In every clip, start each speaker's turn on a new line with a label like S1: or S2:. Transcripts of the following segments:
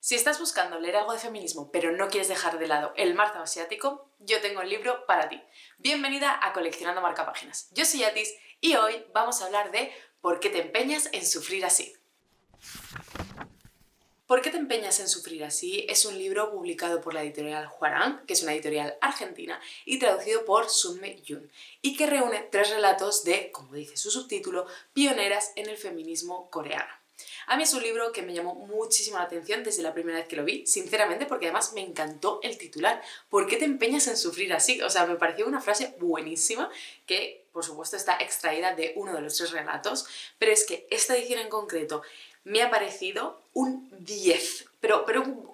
S1: Si estás buscando leer algo de feminismo pero no quieres dejar de lado el marzo asiático, yo tengo el libro para ti. Bienvenida a Coleccionando Marcapáginas. Yo soy Yatis y hoy vamos a hablar de ¿por qué te empeñas en sufrir así? ¿Por qué te empeñas en sufrir así? Es un libro publicado por la editorial Huarang, que es una editorial argentina, y traducido por Sunme Yoon, y que reúne 3 relatos de, como dice su subtítulo, pioneras en el feminismo coreano. A mí es un libro que me llamó muchísimo la atención desde la primera vez que lo vi, sinceramente, porque además me encantó el titular. ¿Por qué te empeñas en sufrir así? O sea, me pareció una frase buenísima que, por supuesto, está extraída de uno de los 3 relatos, pero es que esta edición en concreto me ha parecido un 10, pero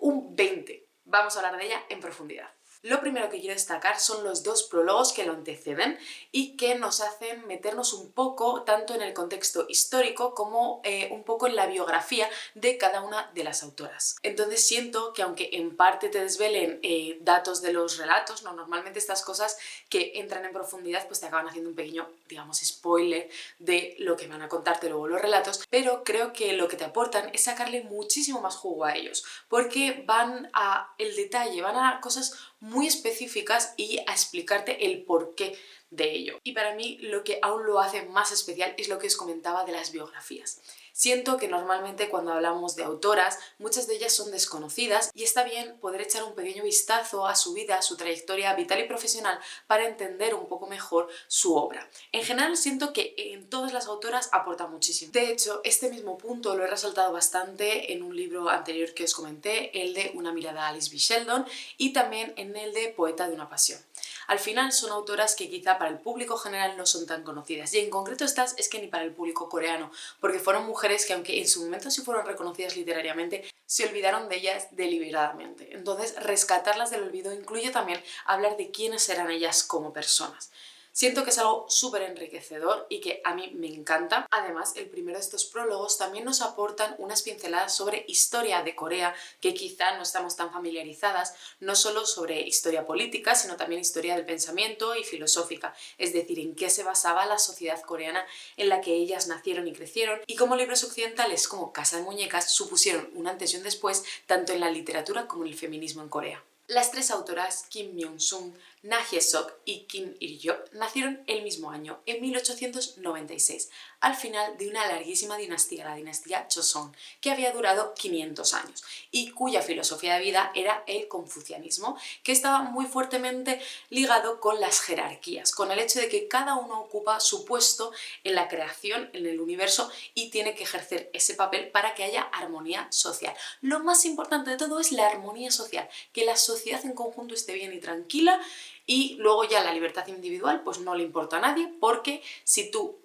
S1: un 20. Vamos a hablar de ella en profundidad. Lo primero que quiero destacar son los 2 prólogos que lo anteceden y que nos hacen meternos un poco tanto en el contexto histórico como un poco en la biografía de cada una de las autoras. Entonces siento que aunque en parte te desvelen datos de los relatos, normalmente estas cosas que entran en profundidad pues te acaban haciendo un pequeño, digamos, spoiler de lo que van a contarte luego los relatos, pero creo que lo que te aportan es sacarle muchísimo más jugo a ellos, porque van a el detalle, van a cosas muy específicas y a explicarte el porqué de ello. Y para mí lo que aún lo hace más especial es lo que os comentaba de las biografías. Siento que normalmente cuando hablamos de autoras, muchas de ellas son desconocidas y está bien poder echar un pequeño vistazo a su vida, a su trayectoria vital y profesional para entender un poco mejor su obra. En general siento que en todas las autoras aporta muchísimo. De hecho, este mismo punto lo he resaltado bastante en un libro anterior que os comenté, el de Una mirada a Alice B. Sheldon, y también en el de Poeta de una pasión. Al final son autoras que quizá para el público general no son tan conocidas, y en concreto estas es que ni para el público coreano, porque fueron mujeres que aunque en su momento sí fueron reconocidas literariamente, se olvidaron de ellas deliberadamente. Entonces rescatarlas del olvido incluye también hablar de quiénes eran ellas como personas. Siento que es algo súper enriquecedor y que a mí me encanta. Además, el primero de estos prólogos también nos aportan unas pinceladas sobre historia de Corea que quizá no estamos tan familiarizadas, no solo sobre historia política, sino también historia del pensamiento y filosófica, es decir, en qué se basaba la sociedad coreana en la que ellas nacieron y crecieron, y cómo libros occidentales como Casa de Muñecas supusieron un antes y un después tanto en la literatura como en el feminismo en Corea. Las 3 autoras, Kim Myung-sung, Na Hye-sok y Kim Il-hyuk, nacieron el mismo año, en 1896, al final de una larguísima dinastía, la dinastía Joseon, que había durado 500 años y cuya filosofía de vida era el confucianismo, que estaba muy fuertemente ligado con las jerarquías, con el hecho de que cada uno ocupa su puesto en la creación, en el universo, y tiene que ejercer ese papel para que haya armonía social. Lo más importante de todo es la armonía social, que la sociedad en conjunto esté bien y tranquila, y luego ya la libertad individual pues no le importa a nadie, porque si tú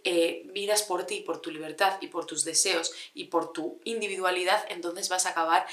S1: miras por ti, por tu libertad y por tus deseos y por tu individualidad, entonces vas a acabar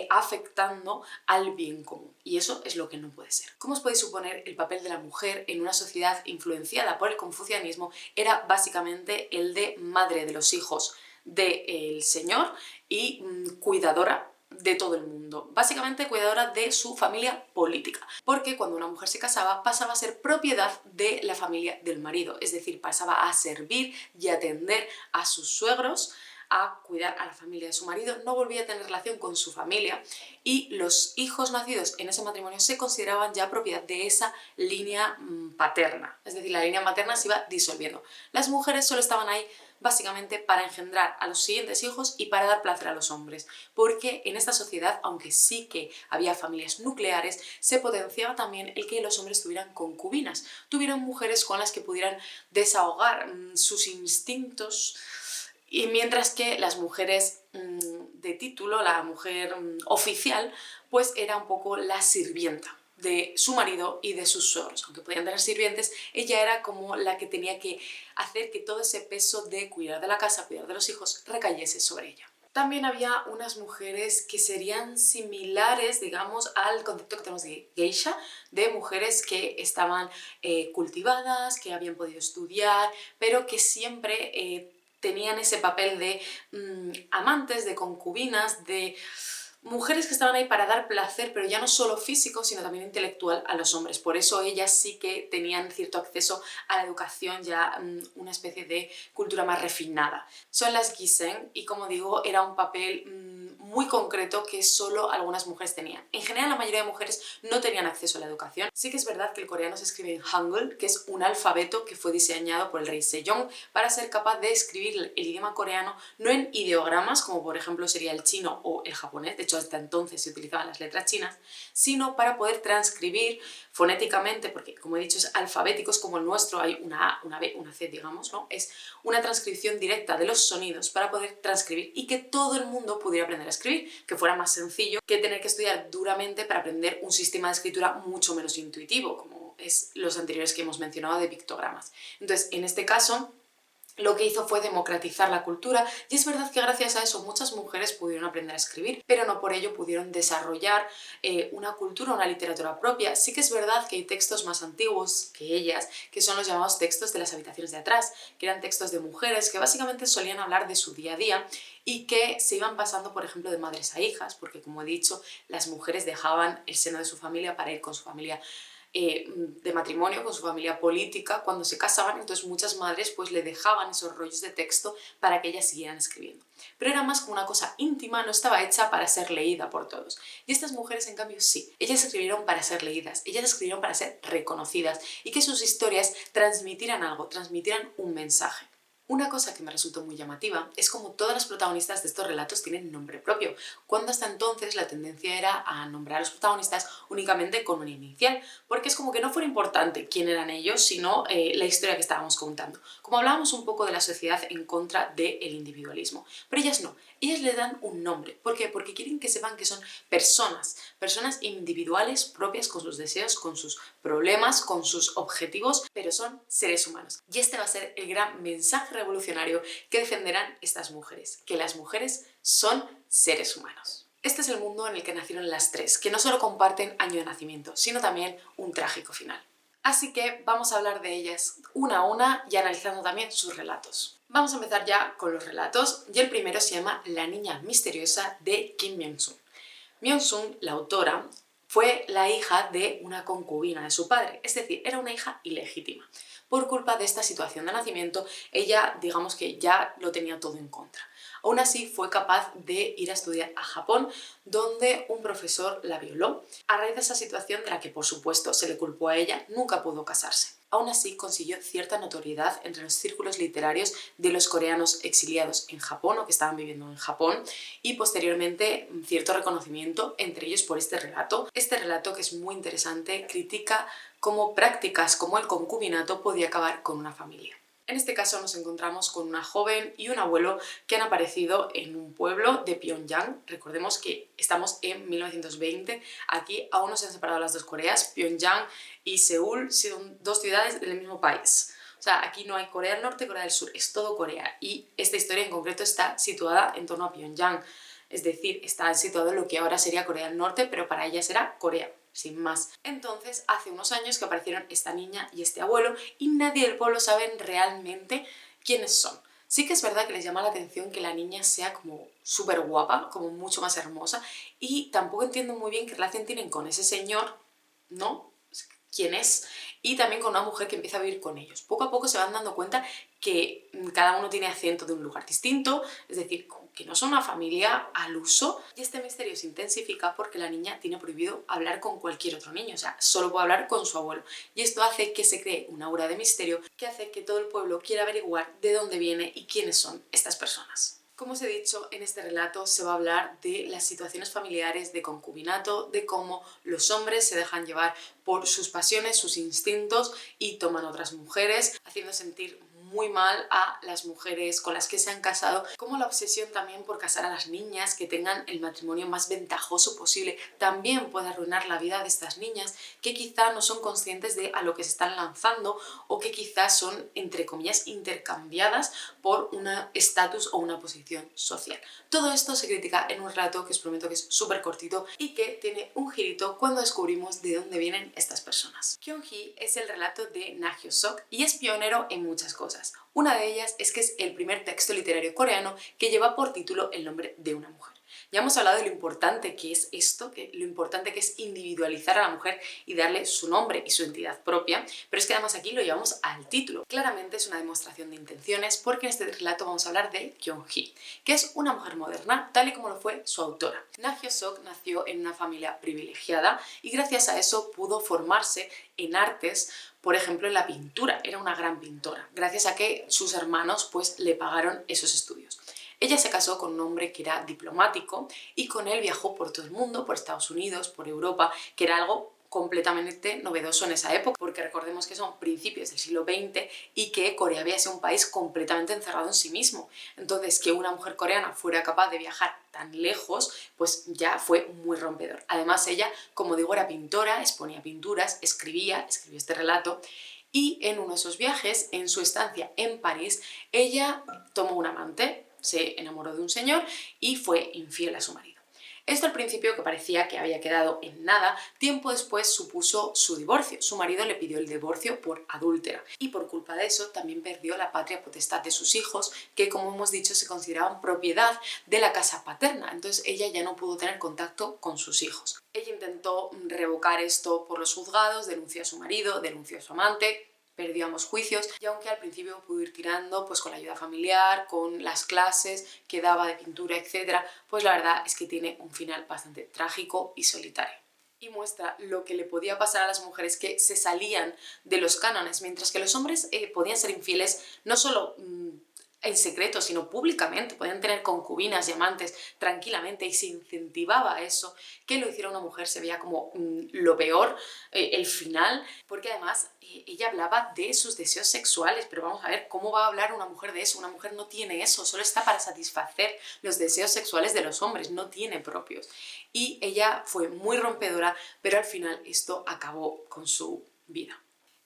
S1: afectando al bien común, y eso es lo que no puede ser. ¿Cómo os podéis suponer el papel de la mujer en una sociedad influenciada por el confucianismo? Era básicamente el de madre de los hijos del señor y cuidadora de todo el mundo, básicamente cuidadora de su familia política, porque cuando una mujer se casaba pasaba a ser propiedad de la familia del marido, es decir, pasaba a servir y atender a sus suegros, a cuidar a la familia de su marido, no volvía a tener relación con su familia, y los hijos nacidos en ese matrimonio se consideraban ya propiedad de esa línea paterna, es decir, la línea materna se iba disolviendo. Las mujeres solo estaban ahí básicamente para engendrar a los siguientes hijos y para dar placer a los hombres, porque en esta sociedad, aunque sí que había familias nucleares, se potenciaba también el que los hombres tuvieran concubinas, tuvieran mujeres con las que pudieran desahogar sus instintos, y mientras que las mujeres de título, la mujer oficial, pues era un poco la sirvienta de su marido y de sus suegros. Aunque podían tener sirvientes, ella era como la que tenía que hacer que todo ese peso de cuidar de la casa, cuidar de los hijos, recayese sobre ella. También había unas mujeres que serían similares, digamos, al concepto que tenemos de geisha, de mujeres que estaban cultivadas, que habían podido estudiar, pero que siempre tenían ese papel de amantes, de concubinas, de mujeres que estaban ahí para dar placer, pero ya no solo físico, sino también intelectual a los hombres. Por eso ellas sí que tenían cierto acceso a la educación, ya una especie de cultura más refinada. Son las Gisen, y como digo, era un papel muy concreto que solo algunas mujeres tenían. En general, la mayoría de mujeres no tenían acceso a la educación. Sí que es verdad que el coreano se escribe en Hangul, que es un alfabeto que fue diseñado por el rey Sejong para ser capaz de escribir el idioma coreano no en ideogramas, como por ejemplo sería el chino o el japonés, de hecho hasta entonces se utilizaban las letras chinas, sino para poder transcribir fonéticamente, porque como he dicho es alfabético, es como el nuestro, hay una A, una B, una C, digamos, ¿no? Es una transcripción directa de los sonidos para poder transcribir y que todo el mundo pudiera aprender a escribir, que fuera más sencillo que tener que estudiar duramente para aprender un sistema de escritura mucho menos intuitivo, como es los anteriores que hemos mencionado de pictogramas. Entonces, en este caso, lo que hizo fue democratizar la cultura y es verdad que gracias a eso muchas mujeres pudieron aprender a escribir, pero no por ello pudieron desarrollar una cultura, una literatura propia. Sí que es verdad que hay textos más antiguos que ellas, que son los llamados textos de las habitaciones de atrás, que eran textos de mujeres que básicamente solían hablar de su día a día y que se iban pasando, por ejemplo, de madres a hijas, porque como he dicho, las mujeres dejaban el seno de su familia para ir con su familia de matrimonio, con su familia política, cuando se casaban, entonces muchas madres pues le dejaban esos rollos de texto para que ellas siguieran escribiendo. Pero era más como una cosa íntima, no estaba hecha para ser leída por todos. Y estas mujeres, en cambio, sí. Ellas escribieron para ser leídas, ellas escribieron para ser reconocidas y que sus historias transmitieran algo, transmitieran un mensaje. Una cosa que me resultó muy llamativa es como todas las protagonistas de estos relatos tienen nombre propio, cuando hasta entonces la tendencia era a nombrar a los protagonistas únicamente con una inicial, porque es como que no fuera importante quién eran ellos, sino la historia que estábamos contando. Como hablábamos un poco de la sociedad en contra del individualismo, pero ellas no, ellas le dan un nombre. ¿Por qué? Porque quieren que sepan que son personas individuales, propias, con sus deseos, con sus problemas, con sus objetivos, pero son seres humanos. Y este va a ser el gran mensaje revolucionario que defenderán estas mujeres, que las mujeres son seres humanos. Este es el mundo en el que nacieron las tres, que no solo comparten año de nacimiento, sino también un trágico final. Así que vamos a hablar de ellas una a una y analizando también sus relatos. Vamos a empezar ya con los relatos y el primero se llama La niña misteriosa de Kim Myung-sun. Myung-sun, la autora, fue la hija de una concubina de su padre, es decir, era una hija ilegítima. Por culpa de esta situación de nacimiento, ella, digamos que ya lo tenía todo en contra. Aún así, fue capaz de ir a estudiar a Japón, donde un profesor la violó. A raíz de esa situación, de la que por supuesto se le culpó a ella, nunca pudo casarse. Aún así, consiguió cierta notoriedad entre los círculos literarios de los coreanos exiliados en Japón o que estaban viviendo en Japón y posteriormente cierto reconocimiento entre ellos por este relato. Este relato, que es muy interesante, critica cómo prácticas como el concubinato podía acabar con una familia. En este caso nos encontramos con una joven y un abuelo que han aparecido en un pueblo de Pyongyang. Recordemos que estamos en 1920, aquí aún no se han separado las dos Coreas, Pyongyang y Seúl son dos ciudades del mismo país. O sea, aquí no hay Corea del Norte y Corea del Sur, es todo Corea. Y esta historia en concreto está situada en torno a Pyongyang, es decir, está situado en lo que ahora sería Corea del Norte, pero para ella será Corea, sin más. Entonces, hace unos años que aparecieron esta niña y este abuelo y nadie del pueblo sabe realmente quiénes son. Sí que es verdad que les llama la atención que la niña sea como súper guapa, como mucho más hermosa, y tampoco entiendo muy bien qué relación tienen con ese señor, ¿no? ¿Quién es? Y también con una mujer que empieza a vivir con ellos. Poco a poco se van dando cuenta que cada uno tiene acento de un lugar distinto, es decir, que no son una familia al uso, y este misterio se intensifica porque la niña tiene prohibido hablar con cualquier otro niño, o sea, solo puede hablar con su abuelo, y esto hace que se cree una aura de misterio que hace que todo el pueblo quiera averiguar de dónde viene y quiénes son estas personas. Como os he dicho, en este relato se va a hablar de las situaciones familiares de concubinato, de cómo los hombres se dejan llevar por sus pasiones, sus instintos y toman otras mujeres, haciendo sentir muy mal a las mujeres con las que se han casado, como la obsesión también por casar a las niñas, que tengan el matrimonio más ventajoso posible, también puede arruinar la vida de estas niñas que quizá no son conscientes de a lo que se están lanzando o que quizás son, entre comillas, intercambiadas por un estatus o una posición social. Todo esto se critica en un relato que os prometo que es súper cortito y que tiene un girito cuando descubrimos de dónde vienen estas personas. Kyung-hee es el relato de Na Hyo-sok y es pionero en muchas cosas. Una de ellas es que es el primer texto literario coreano que lleva por título el nombre de una mujer. Ya hemos hablado de lo importante que es esto, que lo importante que es individualizar a la mujer y darle su nombre y su entidad propia, pero es que además aquí lo llevamos al título. Claramente es una demostración de intenciones porque en este relato vamos a hablar de Kyung-hee, que es una mujer moderna, tal y como lo fue su autora. Na Hyo-sok nació en una familia privilegiada y gracias a eso pudo formarse en artes, por ejemplo en la pintura, era una gran pintora, gracias a que sus hermanos pues le pagaron esos estudios. Ella se casó con un hombre que era diplomático y con él viajó por todo el mundo, por Estados Unidos, por Europa, que era algo completamente novedoso en esa época, porque recordemos que son principios del siglo XX y que Corea había sido un país completamente encerrado en sí mismo. Entonces, que una mujer coreana fuera capaz de viajar tan lejos, pues ya fue muy rompedor. Además, ella, como digo, era pintora, exponía pinturas, escribió este relato, y en uno de esos viajes, en su estancia en París, ella tomó un amante, se enamoró de un señor y fue infiel a su marido. Esto al principio, que parecía que había quedado en nada, tiempo después supuso su divorcio. Su marido le pidió el divorcio por adúltera y por culpa de eso también perdió la patria potestad de sus hijos, que como hemos dicho se consideraban propiedad de la casa paterna. Entonces ella ya no pudo tener contacto con sus hijos. Ella intentó revocar esto por los juzgados, denunció a su marido, denunció a su amante, perdió ambos juicios, y aunque al principio pudo ir tirando pues con la ayuda familiar, con las clases que daba de pintura, etc., pues la verdad es que tiene un final bastante trágico y solitario. Y muestra lo que le podía pasar a las mujeres que se salían de los cánones, mientras que los hombres podían ser infieles no solo en secreto, sino públicamente, podían tener concubinas y amantes tranquilamente y se incentivaba eso. Que lo hiciera una mujer se veía como lo peor, el final, porque además ella hablaba de sus deseos sexuales, pero vamos a ver, ¿cómo va a hablar una mujer de eso? Una mujer no tiene eso, solo está para satisfacer los deseos sexuales de los hombres, no tiene propios. Y ella fue muy rompedora, pero al final esto acabó con su vida.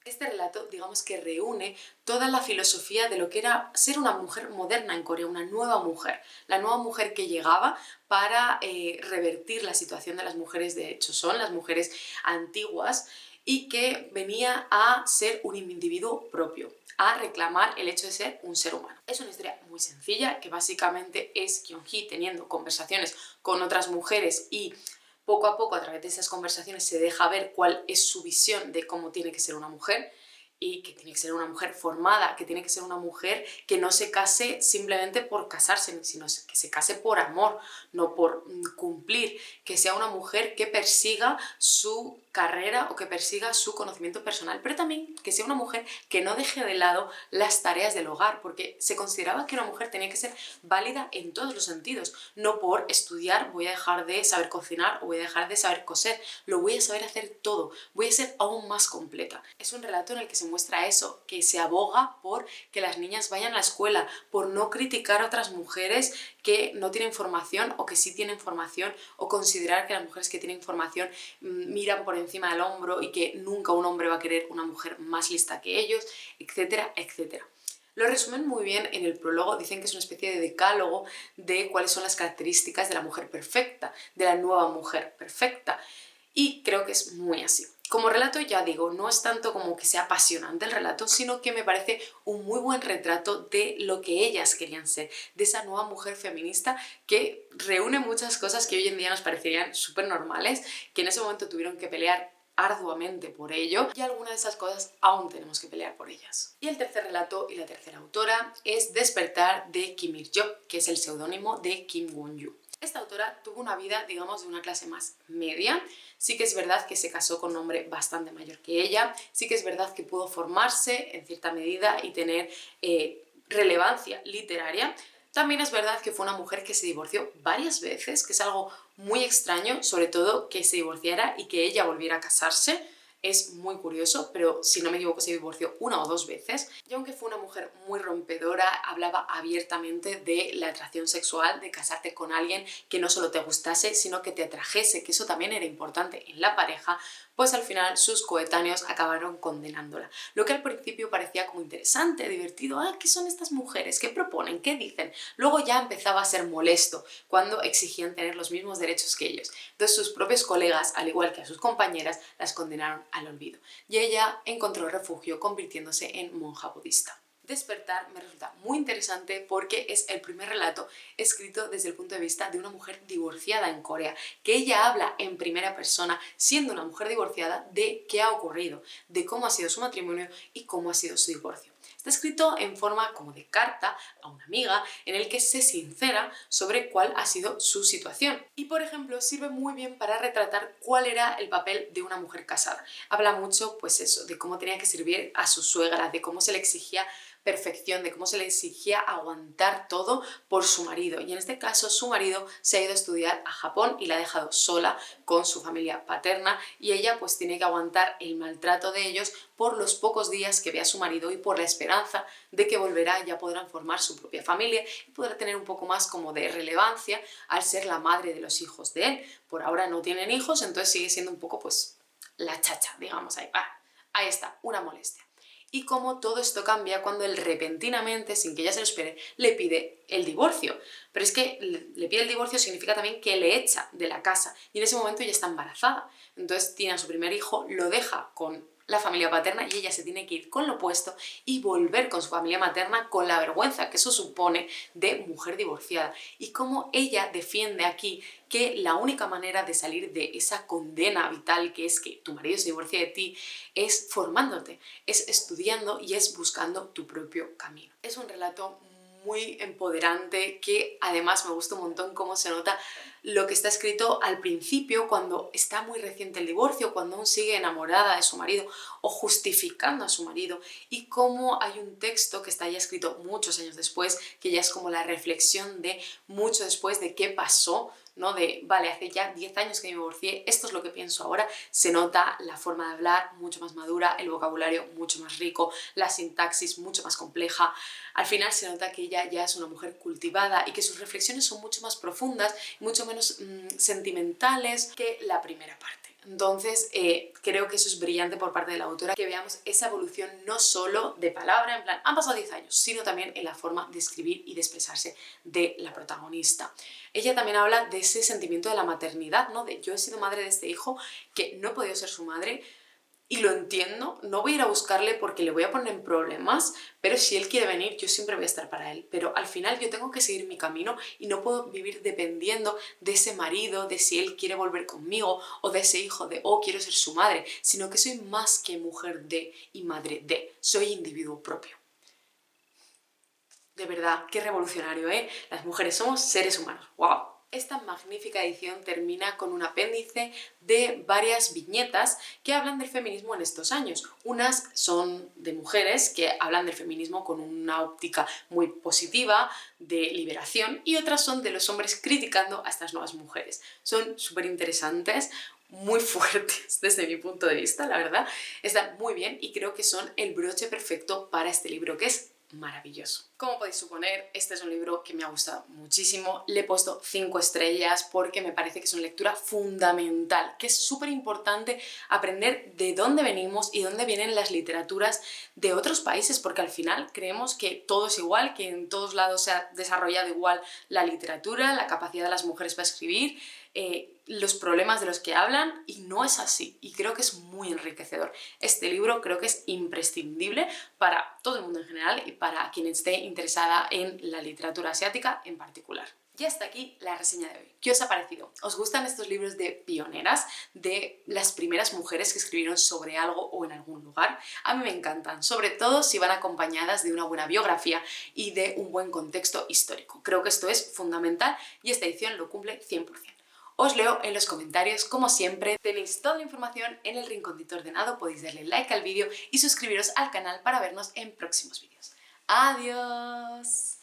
S1: Este relato, digamos que reúne toda la filosofía de lo que era ser una mujer moderna en Corea, una nueva mujer, la nueva mujer que llegaba para revertir la situación de las mujeres de Choson, las mujeres antiguas, y que venía a ser un individuo propio, a reclamar el hecho de ser un ser humano. Es una historia muy sencilla, que básicamente es Kyung-hee teniendo conversaciones con otras mujeres y poco a poco, a través de esas conversaciones, se deja ver cuál es su visión de cómo tiene que ser una mujer, y que tiene que ser una mujer formada, que tiene que ser una mujer que no se case simplemente por casarse, sino que se case por amor, no por cumplir, que sea una mujer que persiga su carrera o que persiga su conocimiento personal, pero también que sea una mujer que no deje de lado las tareas del hogar, porque se consideraba que una mujer tenía que ser válida en todos los sentidos, no por estudiar voy a dejar de saber cocinar o voy a dejar de saber coser, lo voy a saber hacer todo, voy a ser aún más completa. Es un relato en el que se muestra eso, que se aboga por que las niñas vayan a la escuela, por no criticar a otras mujeres que no tienen formación o que sí tienen formación, o considerar que las mujeres que tienen formación miran por encima del hombro y que nunca un hombre va a querer una mujer más lista que ellos, etcétera, etcétera. Lo resumen muy bien en el prólogo, dicen que es una especie de decálogo de cuáles son las características de la mujer perfecta, de la nueva mujer perfecta, y creo que es muy así. Como relato, ya digo, no es tanto como que sea apasionante el relato, sino que me parece un muy buen retrato de lo que ellas querían ser, de esa nueva mujer feminista que reúne muchas cosas que hoy en día nos parecerían súper normales, que en ese momento tuvieron que pelear arduamente por ello, y algunas de esas cosas aún tenemos que pelear por ellas. Y el tercer relato y la tercera autora es Despertar de Kim Il-jok, que es el seudónimo de Kim Won-yu. Esta autora tuvo una vida, digamos, de una clase más media. Sí que es verdad que se casó con un hombre bastante mayor que ella, sí que es verdad que pudo formarse en cierta medida y tener relevancia literaria. También es verdad que fue una mujer que se divorció varias veces, que es algo muy extraño, sobre todo que se divorciara y que ella volviera a casarse. Es muy curioso, pero si no me equivoco se divorció una o dos veces. Y aunque fue una mujer muy rompedora, hablaba abiertamente de la atracción sexual, de casarte con alguien que no solo te gustase, sino que te atrajese, que eso también era importante en la pareja, pues al final sus coetáneos acabaron condenándola. Lo que al principio parecía como interesante, divertido, ¿qué son estas mujeres? ¿Qué proponen? ¿Qué dicen? Luego ya empezaba a ser molesto cuando exigían tener los mismos derechos que ellos. Entonces sus propios colegas, al igual que a sus compañeras, las condenaron al olvido. Y ella encontró refugio convirtiéndose en monja budista. Despertar me resulta muy interesante porque es el primer relato escrito desde el punto de vista de una mujer divorciada en Corea, que ella habla en primera persona, siendo una mujer divorciada, de qué ha ocurrido, de cómo ha sido su matrimonio y cómo ha sido su divorcio. Está escrito en forma como de carta a una amiga, en el que se sincera sobre cuál ha sido su situación. Y, por ejemplo, sirve muy bien para retratar cuál era el papel de una mujer casada. Habla mucho, pues eso, de cómo tenía que servir a su suegra, de cómo se le exigía perfección, de cómo se le exigía aguantar todo por su marido. Y en este caso su marido se ha ido a estudiar a Japón y la ha dejado sola con su familia paterna, y ella pues tiene que aguantar el maltrato de ellos por los pocos días que ve a su marido y por la esperanza de que volverá y ya podrán formar su propia familia y podrá tener un poco más como de relevancia al ser la madre de los hijos de él. Por ahora no tienen hijos, entonces sigue siendo un poco pues la chacha, digamos, ahí está, una molestia. Y cómo todo esto cambia cuando él repentinamente, sin que ella se lo espere, le pide el divorcio. Pero es que le pide el divorcio significa también que le echa de la casa, y en ese momento ella está embarazada. Entonces tiene a su primer hijo, lo deja con la familia paterna y ella se tiene que ir con lo opuesto y volver con su familia materna con la vergüenza que eso supone de mujer divorciada. Y cómo ella defiende aquí que la única manera de salir de esa condena vital que es que tu marido se divorcie de ti es formándote, es estudiando y es buscando tu propio camino. Es un relato muy empoderante que además me gusta un montón cómo se nota lo que está escrito al principio, cuando está muy reciente el divorcio, cuando aún sigue enamorada de su marido o justificando a su marido, y cómo hay un texto que está ya escrito muchos años después, que ya es como la reflexión de mucho después de qué pasó, ¿no? De, vale, hace ya 10 años que me divorcié, esto es lo que pienso ahora. Se nota la forma de hablar mucho más madura, el vocabulario mucho más rico, la sintaxis mucho más compleja. Al final se nota que ella ya es una mujer cultivada y que sus reflexiones son mucho más profundas, mucho menos sentimentales que la primera parte. Entonces, creo que eso es brillante por parte de la autora, que veamos esa evolución no solo de palabra, en plan, han pasado 10 años, sino también en la forma de escribir y de expresarse de la protagonista. Ella también habla de ese sentimiento de la maternidad, ¿no? De yo he sido madre de este hijo, que no he podido ser su madre, y lo entiendo, no voy a ir a buscarle porque le voy a poner en problemas, pero si él quiere venir, yo siempre voy a estar para él. Pero al final yo tengo que seguir mi camino y no puedo vivir dependiendo de ese marido, de si él quiere volver conmigo, o de ese hijo de, oh, quiero ser su madre, sino que soy más que mujer de y madre de, soy individuo propio. De verdad, qué revolucionario, ¿eh? Las mujeres somos seres humanos, ¡wow! Esta magnífica edición termina con un apéndice de varias viñetas que hablan del feminismo en estos años. Unas son de mujeres que hablan del feminismo con una óptica muy positiva, de liberación, y otras son de los hombres criticando a estas nuevas mujeres. Son súper interesantes, muy fuertes desde mi punto de vista, la verdad. Están muy bien y creo que son el broche perfecto para este libro, que es maravilloso. Como podéis suponer, este es un libro que me ha gustado muchísimo. Le he puesto 5 estrellas porque me parece que es una lectura fundamental, que es súper importante aprender de dónde venimos y dónde vienen las literaturas de otros países, porque al final creemos que todo es igual, que en todos lados se ha desarrollado igual la literatura, la capacidad de las mujeres para escribir, los problemas de los que hablan, y no es así, y creo que es muy enriquecedor. Este libro creo que es imprescindible para todo el mundo en general y para quien esté interesada en la literatura asiática en particular. Y hasta aquí la reseña de hoy. ¿Qué os ha parecido? ¿Os gustan estos libros de pioneras, de las primeras mujeres que escribieron sobre algo o en algún lugar? A mí me encantan, sobre todo si van acompañadas de una buena biografía y de un buen contexto histórico. Creo que esto es fundamental y esta edición lo cumple 100%. Os leo en los comentarios, como siempre. Tenéis toda la información en el rinconcito ordenado, podéis darle like al vídeo y suscribiros al canal para vernos en próximos vídeos. ¡Adiós!